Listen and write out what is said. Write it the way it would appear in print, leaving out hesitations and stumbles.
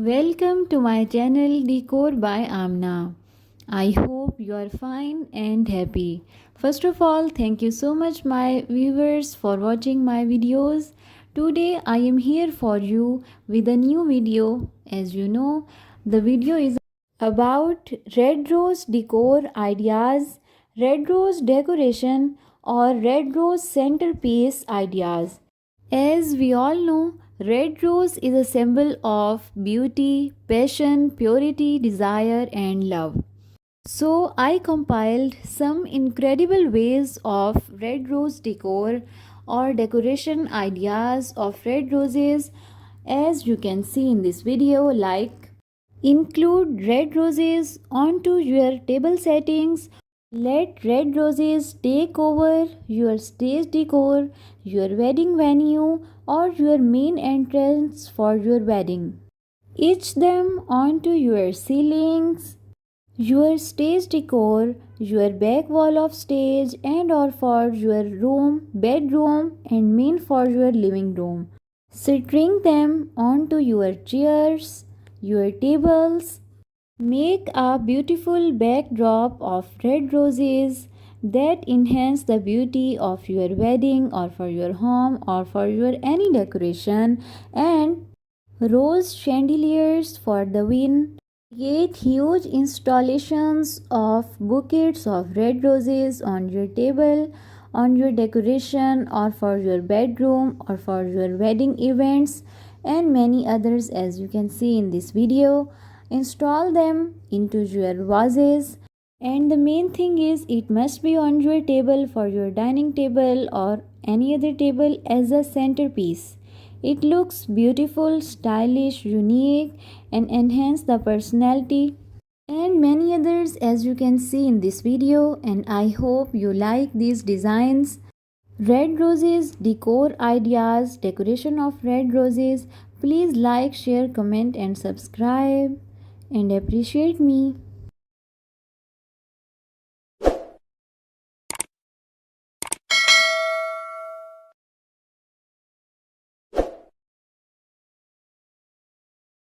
Welcome to my channel Decor by Amna. I hope you are fine and happy. First of all, thank you so much my viewers for watching my videos. Today I am here for you with a new video. As you know, the video is about red rose decor ideas, red rose decoration or red rose centerpiece ideas. As we all know, red rose is a symbol of beauty, passion, purity, desire, and love. So, I compiled some incredible ways of red rose decor or decoration ideas of red roses, as you can see in this video, like include red roses onto your table settings. Let red roses take over your stage decor, your wedding venue, or your main entrance for your wedding. Etch them onto your ceilings, your stage decor, your back wall of stage, and or for your room, bedroom, and main for your living room. String them onto your chairs, your tables. Make a beautiful backdrop of red roses that enhance the beauty of your wedding or for your home or for your any decoration, and rose chandeliers for the win. Create huge installations of bouquets of red roses on your table, on your decoration, or for your bedroom, or for your wedding events, and many others as you can see in this video. Install them into your vases, and the main thing is it must be on your table for your dining table or any other table as a centerpiece. It looks beautiful, stylish, unique, and enhance the personality and many others as you can see in this video, and I hope you like these designs. Red roses decor ideas, decoration of red roses. Please like, share, comment and subscribe and appreciate me.